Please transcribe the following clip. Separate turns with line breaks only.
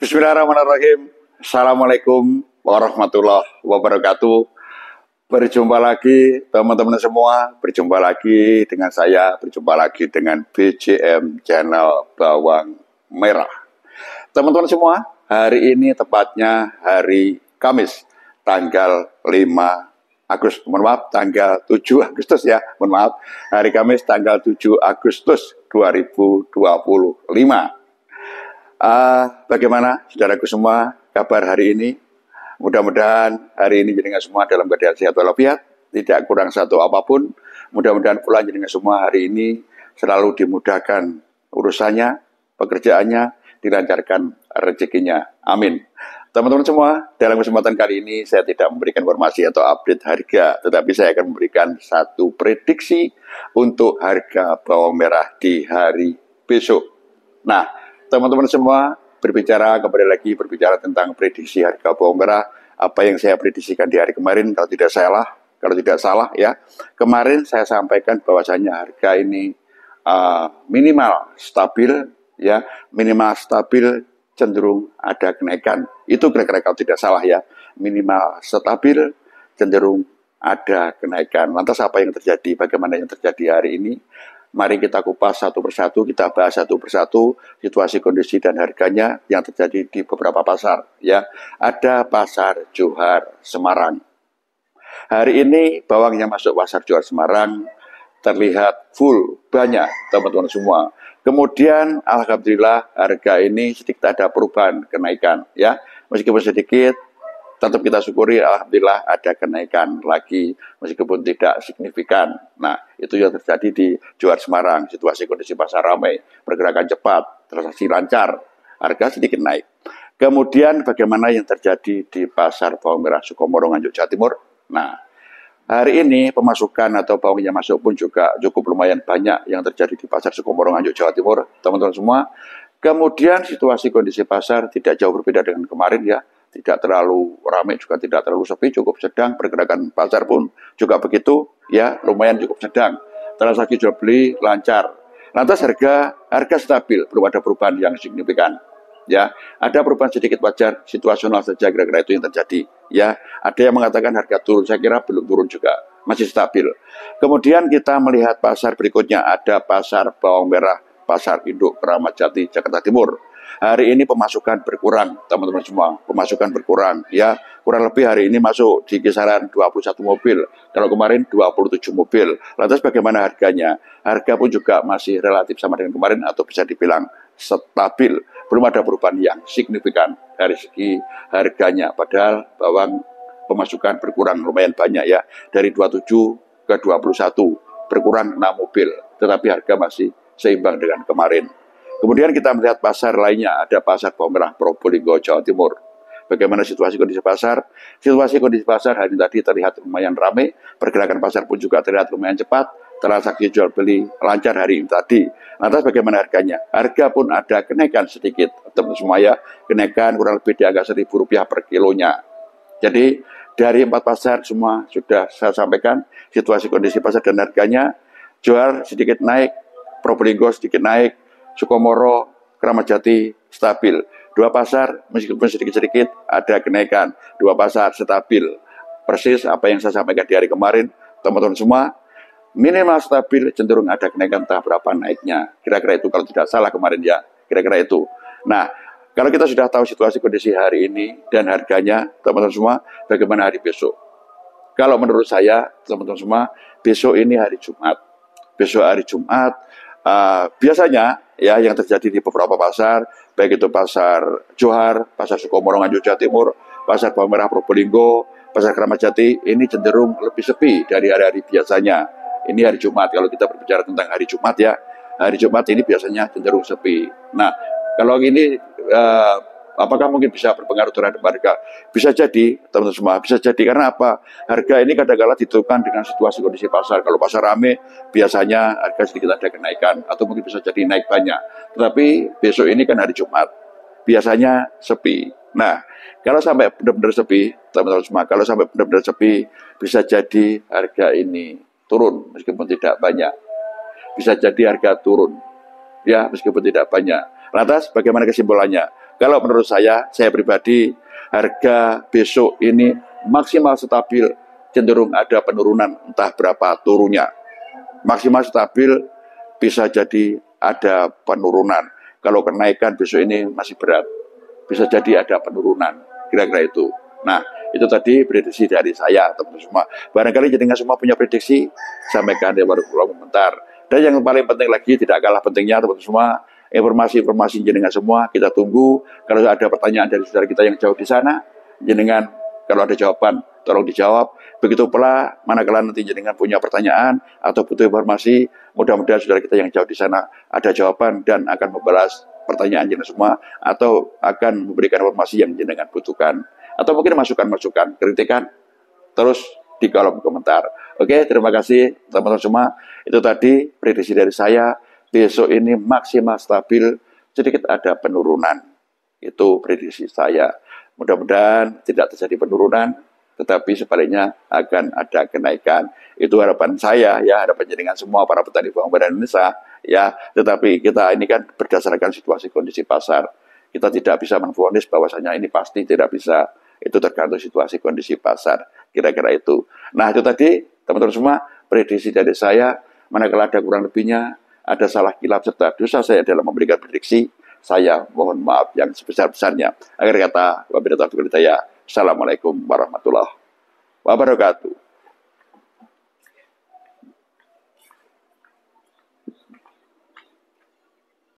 Bismillahirrahmanirrahim. Assalamualaikum warahmatullahi wabarakatuh. Berjumpa lagi teman-teman semua. Berjumpa lagi dengan saya. Berjumpa lagi dengan BJM Channel Bawang Merah. Teman-teman semua, hari ini tepatnya hari Kamis, tanggal 5 Agustus. Tanggal 7 Agustus ya. Hari Kamis tanggal 7 Agustus 2025. Bagaimana saudaraku semua kabar hari ini? Mudah-mudahan hari ini jenengan semua dalam keadaan sehat walafiat, tidak kurang satu apapun. Mudah-mudahan pula jenengan semua hari ini selalu dimudahkan urusannya, pekerjaannya, dilancarkan rezekinya. Amin. Teman-teman semua, dalam kesempatan kali ini saya tidak memberikan informasi atau update harga, tetapi saya akan memberikan satu prediksi untuk harga bawang merah di hari besok. Nah, teman-teman semua, berbicara tentang prediksi harga bawang merah, apa yang saya prediksikan di hari kemarin, kalau tidak salah ya, kemarin saya sampaikan bahwasanya harga ini minimal stabil cenderung ada kenaikan. Itu kira-kira kalau tidak salah ya, minimal stabil cenderung ada kenaikan. Lantas apa yang terjadi? Bagaimana yang terjadi hari ini? Mari kita kupas satu persatu, kita bahas satu persatu situasi, kondisi, dan harganya yang terjadi di beberapa pasar. Ya, ada pasar Johar Semarang. Hari ini bawang yang masuk pasar Johar Semarang terlihat full, banyak teman-teman semua. Kemudian alhamdulillah harga ini sedikit ada perubahan kenaikan. Ya, meskipun sedikit, tetap kita syukuri, alhamdulillah ada kenaikan lagi, meskipun tidak signifikan. Nah, itu yang terjadi di Johar Semarang, situasi kondisi pasar ramai, pergerakan cepat, transaksi lancar, harga sedikit naik. Kemudian bagaimana yang terjadi di pasar bawang merah Sukomoro Nganjuk Jawa Timur? Nah, hari ini pemasukan atau bawang yang masuk pun juga cukup lumayan banyak yang terjadi di pasar Sukomoro Nganjuk Jawa Timur, teman-teman semua. Kemudian situasi kondisi pasar tidak jauh berbeda dengan kemarin ya. Tidak terlalu ramai, juga tidak terlalu sepi, cukup sedang. Pergerakan pasar pun juga begitu, ya, lumayan cukup sedang. Transaksi jual beli lancar. Lantas harga stabil, belum ada perubahan yang signifikan. Ya, ada perubahan sedikit wajar, situasional saja kira-kira itu yang terjadi. Ya, ada yang mengatakan harga turun, saya kira belum turun juga, masih stabil. Kemudian kita melihat pasar berikutnya, ada pasar bawang merah, pasar induk Keramat Jati, Jakarta Timur. Hari ini pemasukan berkurang, teman-teman semua. Pemasukan berkurang, ya. Kurang lebih hari ini masuk di kisaran 21 mobil. Kalau kemarin 27 mobil. Lantas bagaimana harganya? Harga pun juga masih relatif sama dengan kemarin atau bisa dibilang stabil. Belum ada perubahan yang signifikan dari segi harganya. Padahal bawang pemasukan berkurang lumayan banyak ya. Dari 27 ke 21. Berkurang 6 mobil. Tetapi harga masih seimbang dengan kemarin. Kemudian kita melihat pasar lainnya, ada pasar bawang merah Probolinggo, Jawa Timur. Bagaimana situasi kondisi pasar? Situasi kondisi pasar hari tadi terlihat lumayan ramai, pergerakan pasar pun juga terlihat lumayan cepat, transaksi jual beli lancar hari ini tadi. Lantas bagaimana harganya? Harga pun ada kenaikan sedikit, teman-teman semua ya, kenaikan kurang lebih di angka Rp1.000 per kilonya. Jadi dari 4 pasar semua sudah saya sampaikan situasi kondisi pasar dan harganya. Johar sedikit naik, Probolinggo sedikit naik, Sukomoro, Keramat Jati stabil. 2 pasar meskipun sedikit-sedikit ada kenaikan. 2 pasar stabil. Persis apa yang saya sampaikan di hari kemarin, teman-teman semua. Minimal stabil, cenderung ada kenaikan, entah berapa naiknya. Kira-kira itu kalau tidak salah kemarin ya. Kira-kira itu. Nah, kalau kita sudah tahu situasi kondisi hari ini dan harganya, teman-teman semua, bagaimana hari besok? Kalau menurut saya, teman-teman semua, besok ini hari Jumat. Besok hari Jumat, biasanya ya yang terjadi di beberapa pasar, baik itu pasar Johar, pasar Sukomoro Nganjuk Jawa Timur, pasar bawang merah Probolinggo, pasar Keramat Jati, ini cenderung lebih sepi dari hari-hari biasanya. Ini hari Jumat, kalau kita berbicara tentang hari Jumat ya, hari Jumat ini biasanya cenderung sepi. Nah, kalau ini apakah mungkin bisa berpengaruh terhadap harga? Bisa jadi, teman-teman semua, bisa jadi. Karena apa? Harga ini kadang-kala ditentukan dengan situasi kondisi pasar. Kalau pasar rame, biasanya harga sedikit ada kenaikan, atau mungkin bisa jadi naik banyak. Tetapi besok ini kan hari Jumat, biasanya sepi. Nah, kalau sampai benar-benar sepi, teman-teman semua, kalau sampai benar-benar sepi, bisa jadi harga ini turun, meskipun tidak banyak. Bisa jadi harga turun, ya, meskipun tidak banyak. Lantas bagaimana kesimpulannya? Kalau menurut saya pribadi, harga besok ini maksimal stabil, cenderung ada penurunan, entah berapa turunnya. Maksimal stabil, bisa jadi ada penurunan. Kalau kenaikan besok ini masih berat, bisa jadi ada penurunan, kira-kira itu. Nah, itu tadi prediksi dari saya, teman-teman semua. Barangkali jenengan semua punya prediksi, sampaikan di kolom komentar. Dan yang paling penting lagi, tidak kalah pentingnya, teman-teman semua, informasi-informasi jenengan semua kita tunggu. Kalau ada pertanyaan dari saudara kita yang jauh di sana, jenengan kalau ada jawaban tolong dijawab. Begitu pula manakala nanti jenengan punya pertanyaan atau butuh informasi, mudah-mudahan saudara kita yang jauh di sana ada jawaban dan akan membalas pertanyaan jenengan semua atau akan memberikan informasi yang jenengan butuhkan atau mungkin masukan-masukan, kritikan terus di kolom komentar. Oke, terima kasih teman-teman semua. Itu tadi prediksi dari saya. Besok ini maksimal stabil, sedikit ada penurunan. Itu prediksi saya. Mudah-mudahan tidak terjadi penurunan, tetapi sebaliknya akan ada kenaikan. Itu harapan saya, ya, harapan jenengan semua para petani bawang merah Indonesia, ya. Tetapi kita ini kan berdasarkan situasi kondisi pasar. Kita tidak bisa menvonis bahwasanya ini pasti, tidak bisa. Itu tergantung situasi kondisi pasar, kira-kira itu. Nah, itu tadi teman-teman semua prediksi dari saya. Manakala ada kurang lebihnya, ada salah kilap serta dosa saya dalam memberikan prediksi, saya mohon maaf yang sebesar-besarnya. Akhir kata, wabillahi taufiq wal hidayah. Assalamualaikum warahmatullahi wabarakatuh.